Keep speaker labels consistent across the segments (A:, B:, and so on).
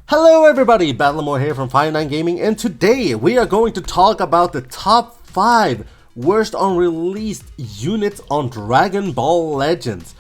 A: Hello everybody, Battleamore here from 59 Gaming, and today we are going to talk about the top 5 worst unreleased units on Dragon Ball Legends.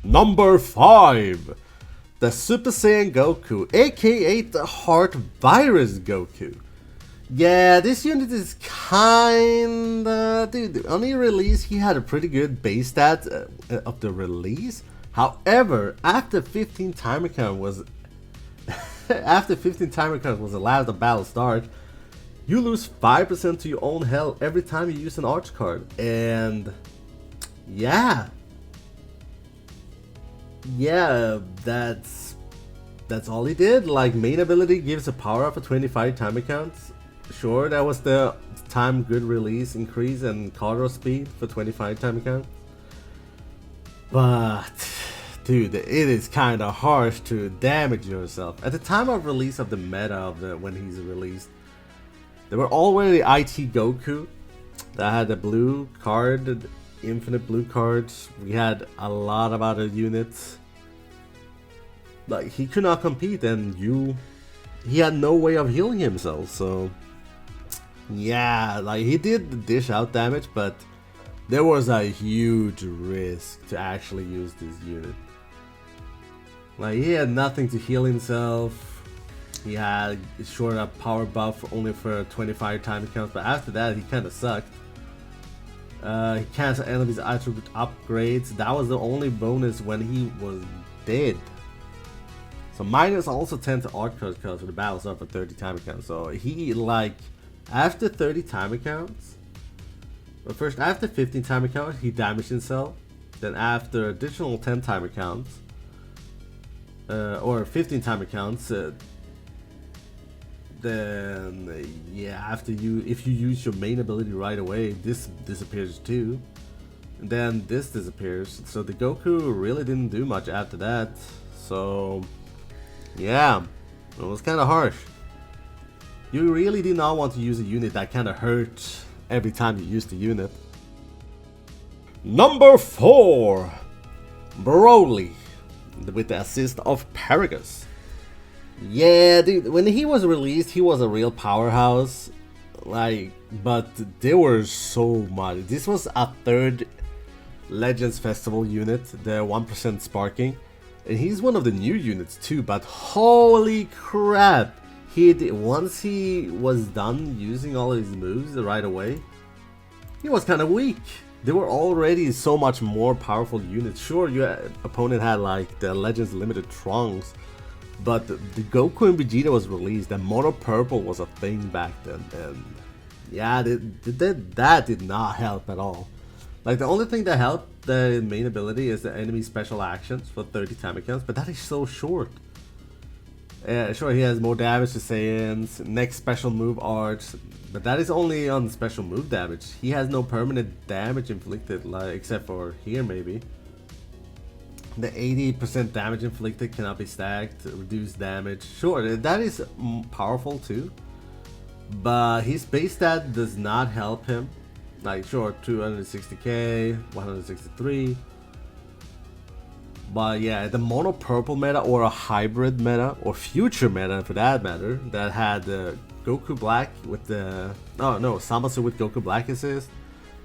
A: Number 5. The Super Saiyan Goku, aka the Heart Virus Goku. Yeah, this unit is kinda... Dude, on the release he had a pretty good base stat of the release. However, after 15 timer count was... After 15 timer counts was allowed, the battle start, you lose 5% to your own health every time you use an arch card. And yeah, that's all he did. Like, main ability gives a power up for 25 timer counts. Sure, that was the time good release increase and card speed for 25 timer counts, but dude, it is kind of harsh to damage yourself. At the time of release of the meta of when he's released, there were already IT Goku that had the blue card, infinite blue cards. We had a lot of other units. Like, he could not compete, and he had no way of healing himself. So yeah, like, he did dish out damage, but there was a huge risk to actually use this unit. Like, he had nothing to heal himself. He had short up power buff only for 25 time counts, but after that he kinda sucked. He canceled enemies attribute upgrades. That was the only bonus when he was dead. So minus also 10 to arch card counts for the battles up for 30 time counts. So he, like, after 30 time counts, but first after 15 time counts he damaged himself. Then after additional 10 time counts, or 15 time accounts, then yeah, after if you use your main ability right away, this disappears too, and then this disappears. So the Goku really didn't do much after that. So yeah, it was kind of harsh. You really did not want to use a unit that kind of hurt every time you use the unit. Number 4, Broly, with the assist of Paragus. Yeah, dude, when he was released, he was a real powerhouse. Like, but there were so much. This was a 3rd Legends Festival unit, the 1% sparking, and he's one of the new units too. But holy crap, once he was done using all his moves right away, he was kind of weak. There were already so much more powerful units. Sure, your opponent had like the Legends Limited Trunks, but the Goku and Vegeta was released, and Mono Purple was a thing back then, and yeah, that did not help at all. Like, the only thing that helped the main ability is the enemy special actions for 30 time accounts, but that is so short. Sure, he has more damage to Saiyans, next special move arch, but that is only on special move damage. He has no permanent damage inflicted, like, except for here maybe. The 80% damage inflicted cannot be stacked, reduced damage. Sure, that is powerful too, but his base stat does not help him. Like, sure, 260k, 163. But yeah, the mono purple meta, or a hybrid meta, or future meta for that matter, that had Goku Black with the Zamasu with Goku Black assist.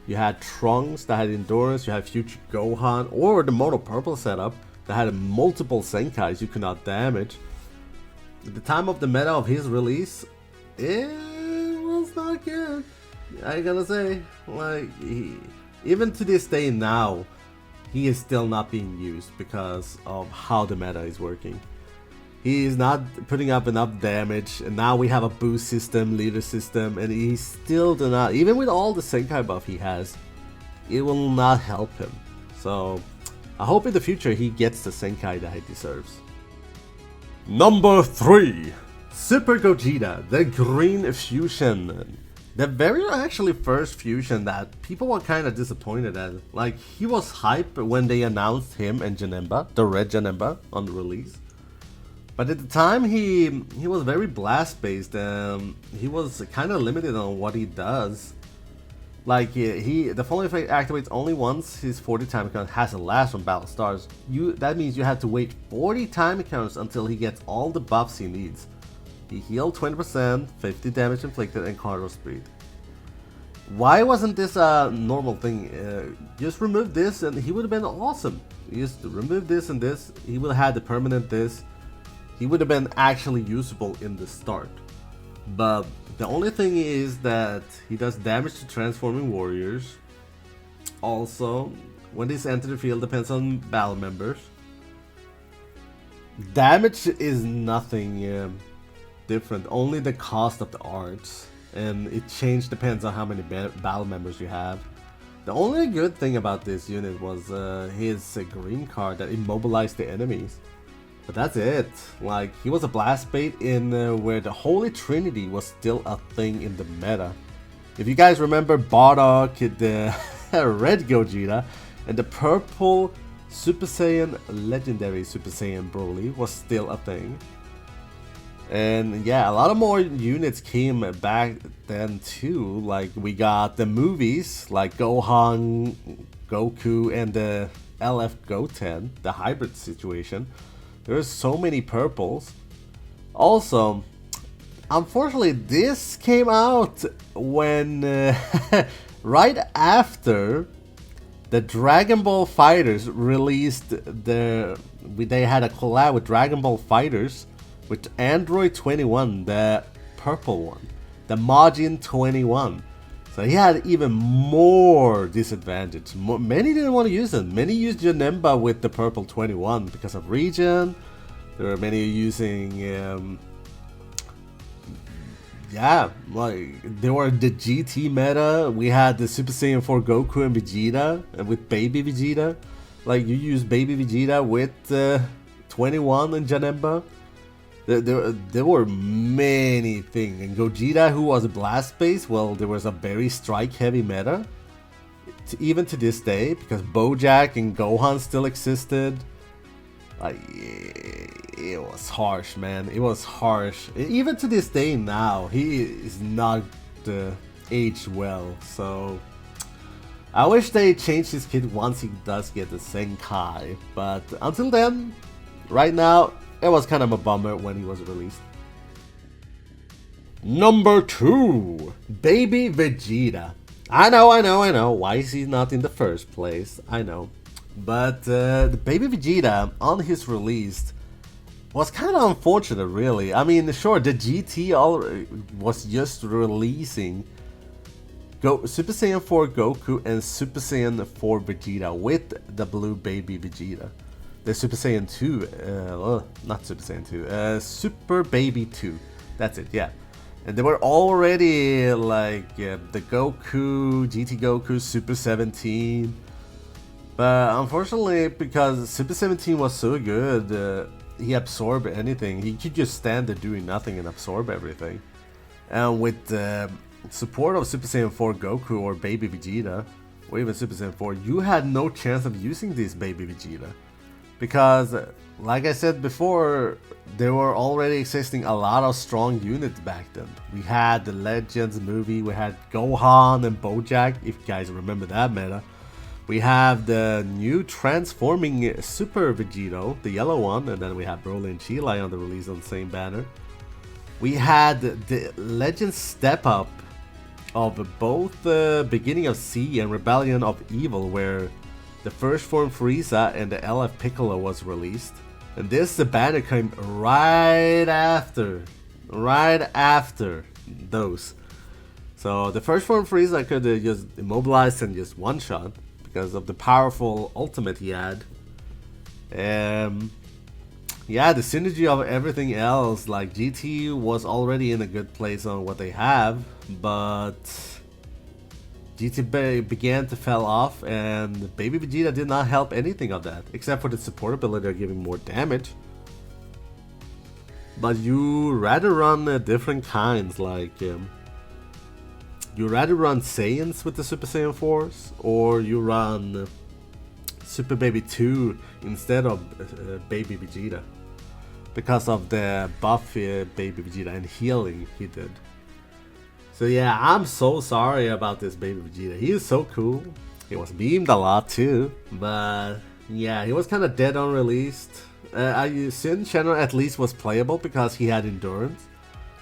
A: You had Trunks that had endurance. You had future Gohan, or the mono purple setup that had multiple Senkais you could not damage. At the time of the meta of his release, it was not good. I gotta say, like, even to this day now, he is still not being used because of how the meta is working. He is not putting up enough damage, and now we have a boost system, leader system, and he still do not, even with all the Senkai buff he has, it will not help him. So I hope in the future he gets the Senkai that he deserves. Number 3, Super Gogeta, the Green Fusion. The very actually first fusion that people were kind of disappointed at. Like, he was hype when they announced him and Janemba, the red Janemba, on the release. But at the time he was very blast based, and he was kind of limited on what he does. Like the following effect activates only once his 40 time count has a last from battle stars. That means you have to wait 40 time counts until he gets all the buffs he needs. He healed 20%, 50 damage inflicted, and cardio speed. Why wasn't this a normal thing? Just remove this and he would have been awesome. Just remove this and this, he would have had the permanent this. He would have been actually usable in the start. But the only thing is that he does damage to transforming warriors. Also, when this enter the field depends on battle members. Damage is nothing different, only the cost of the arts. And it change depends on how many battle members you have. The only good thing about this unit was his green card that immobilized the enemies. But that's it. Like, he was a blast bait in where the Holy Trinity was still a thing in the meta. If you guys remember Bardock, the red Gogeta, and the purple Super Saiyan, legendary Super Saiyan Broly was still a thing. And yeah, a lot of more units came back then too. Like, we got the movies like Gohan, Goku, and the LF Goten, the hybrid situation. There's so many purples. Also, unfortunately, this came out when right after the Dragon Ball Fighters released they had a collab with Dragon Ball Fighters with Android 21, the purple one, the Majin 21. So he had even more disadvantage. Many didn't want to use it. Many used Janemba with the purple 21 because of region. There were many using, there were the GT meta. We had the Super Saiyan 4 Goku and Vegeta, and with Baby Vegeta. Like, you use Baby Vegeta with 21 and Janemba. There were many things. And Gogeta, who was a blast base, well, there was a very strike heavy meta. Even to this day, because Bojack and Gohan still existed. Like, it was harsh, man. It was harsh. Even to this day now, he is not aged well. So, I wish they changed his kid once he does get the Senkai. But until then, right now, it was kind of a bummer when he was released. Number 2, Baby Vegeta. I know. Why is he not in the first place? I know. But the Baby Vegeta, on his release, was kind of unfortunate, really. I mean, sure, the GT was just releasing Super Saiyan 4 Goku and Super Saiyan 4 Vegeta with the blue Baby Vegeta. The Super Saiyan 2, not Super Saiyan 2, Super Baby 2. That's it, yeah. And they were already like the Goku, GT Goku, Super 17. But unfortunately, because Super 17 was so good, he absorbed anything. He could just stand there doing nothing and absorb everything. And with the support of Super Saiyan 4 Goku or Baby Vegeta, or even Super Saiyan 4, you had no chance of using this Baby Vegeta. Because, like I said before, there were already existing a lot of strong units back then. We had the Legends movie, we had Gohan and Bojack, if you guys remember that meta. We have the new transforming Super Vegito, the yellow one, and then we have Broly and Chile on the release on the same banner. We had the Legends step up of both the beginning of C and Rebellion of Evil, where the first form Frieza and the LF Piccolo was released. And the banner came right after those. So the first form Frieza could just immobilize and just one shot because of the powerful ultimate he had. Yeah, the synergy of everything else, like GT was already in a good place on what they have, but GT began to fall off, and Baby Vegeta did not help anything of that, except for the support ability of giving more damage. But you rather run different kinds, like you rather run Saiyans with the Super Saiyan 4s, or you run Super Baby 2 instead of Baby Vegeta, because of the buff Baby Vegeta and healing he did. So yeah, I'm so sorry about this baby Vegeta. He is so cool. He was beamed a lot too, but yeah, he was kind of dead on released. Sin Shenron at least was playable because he had endurance.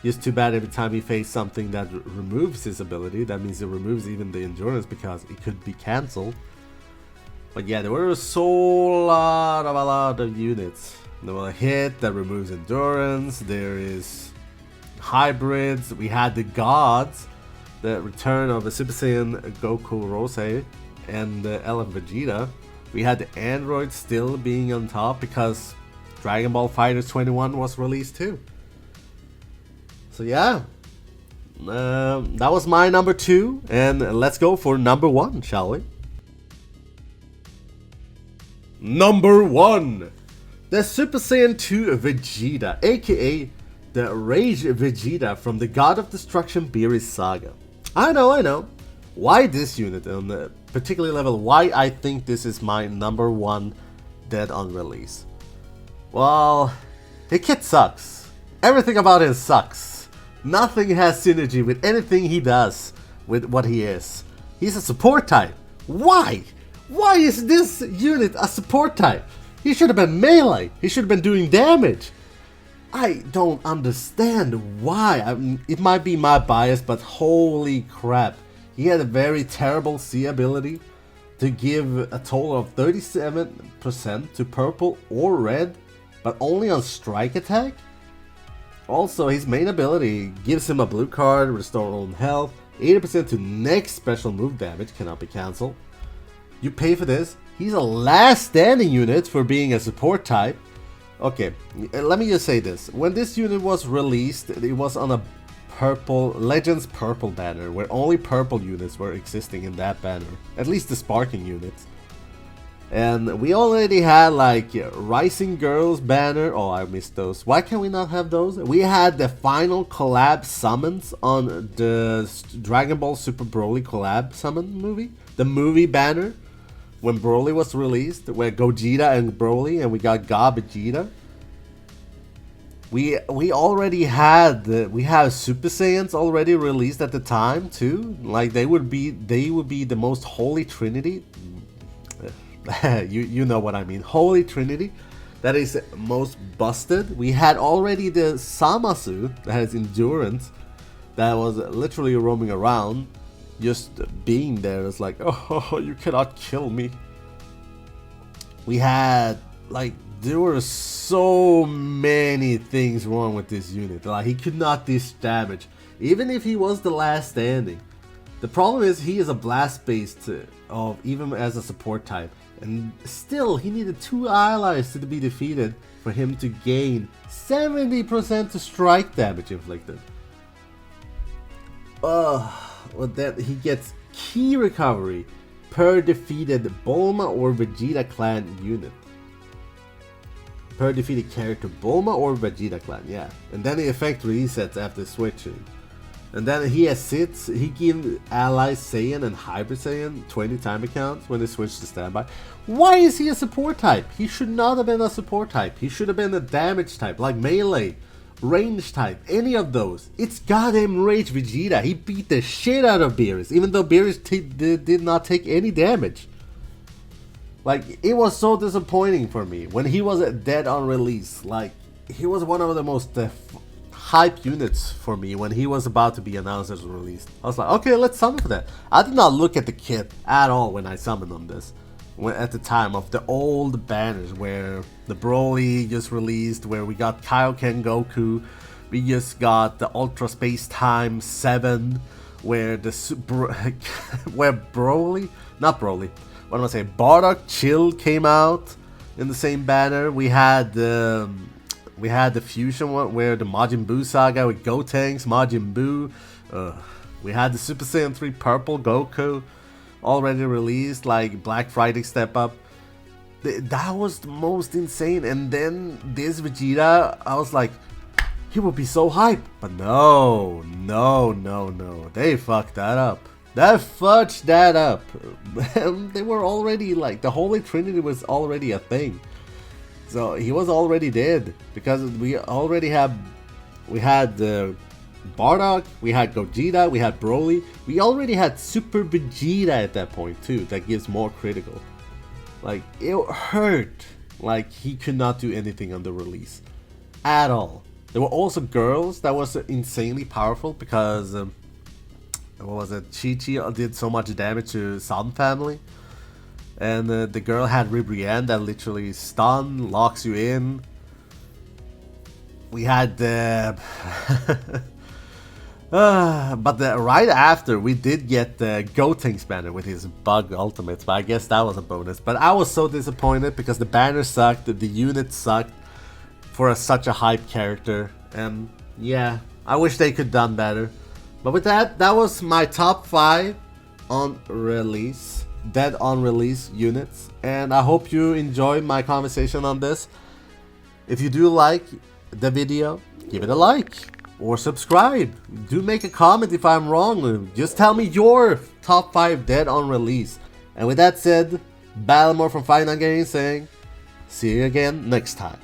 A: Just too bad every time he faced something that removes his ability, that means it removes even the endurance because it could be cancelled. But yeah, there were a lot of units. There was a hit that removes endurance. There is hybrids. We had the gods, the return of the Super Saiyan Goku Rosei and the Elephant Vegeta. We had the androids still being on top because Dragon Ball FighterZ 21 was released too. So yeah, that was my number 2, and let's go for number 1, shall we? Number 1, the Super Saiyan 2 Vegeta, aka the Rage Vegeta from the God of Destruction Beerus Saga. I know. Why this unit on the particular level? Why I think this is my number 1 dead on release? Well, the kid sucks. Everything about him sucks. Nothing has synergy with anything he does with what he is. He's a support type. Why? Why is this unit a support type? He should have been melee. He should have been doing damage. I don't understand why. It might be my bias, but holy crap. He had a very terrible C ability to give a total of 37% to purple or red, but only on strike attack. Also, his main ability gives him a blue card, restore own health, 80% to next special move damage, cannot be cancelled. You pay for this. He's a last standing unit for being a support type. Okay, let me just say this. When this unit was released, it was on a purple Legends purple banner, where only purple units were existing in that banner. At least the sparking units. And we already had like Rising Girls banner. Oh, I missed those. Why can we not have those? We had the final collab summons on the Dragon Ball Super Broly collab summon movie. The movie banner. When Broly was released, where Gogeta and Broly, and we got Vegeta. We already had we have Super Saiyans already released at the time too. Like they would be the most holy trinity. you know what I mean. Holy trinity that is most busted. We had already the Samasu that has endurance, that was literally roaming around. Just being there is like, oh, you cannot kill me. We had, like, there were so many things wrong with this unit. Like, he could not dish damage, even if he was the last standing. The problem is he is a blast based even as a support type. And still, he needed 2 allies to be defeated for him to gain 70% to strike damage inflicted. Well, that he gets key recovery per defeated Bulma or Vegeta clan unit. Per defeated character Bulma or Vegeta clan, yeah. And then the effect resets after switching. And then he assists, he gives allies Saiyan and Hybrid Saiyan 20 time accounts when they switch to standby. Why is he a support type? He should not have been a support type. He should have been a damage type, like melee. Range type, any of those. It's goddamn Rage Vegeta. He beat the shit out of Beerus, even though Beerus did not take any damage. Like, it was so disappointing for me when he was dead on release. Like, he was one of the most hype units for me when he was about to be announced as released. I was like, okay, let's summon for that. I did not look at the kit at all when I summoned on this. At the time of the old banners where the Broly just released, where we got Kaioken Goku, we just got the Ultra Space Time 7, where Bardock Chill came out in the same banner. We had the fusion one where the Majin Buu saga with Gotenks, Majin Buu. We had the Super Saiyan 3 Purple Goku already released, like Black Friday step up. That was the most insane. And then this Vegeta, I was like, he would be so hype. But no. They fucked that up. They fudged that up. They were already like, the Holy Trinity was already a thing. So he was already dead because we had the Bardock, we had Gogeta, we had Broly. We already had Super Vegeta at that point too, that gives more critical. Like, it hurt. Like, he could not do anything on the release. At all. There were also girls that was insanely powerful because, what was it? Chi-Chi did so much damage to Sun Family. And the girl had Ribrianne that literally stun, locks you in. We had but right after we did get Gotenks banner with his bug ultimates, but I guess that was a bonus. But I was so disappointed because the banner sucked, the unit sucked for such a hype character, and yeah, I wish they could done better. But with that, that was my top 5 on release, dead on release units, and I hope you enjoyed my conversation on this. If you do like the video, give it a like or subscribe. Do make a comment if I'm wrong. Just tell me your top 5 dead on release. And with that said, Battleamore from 59 Gaming saying, see you again next time.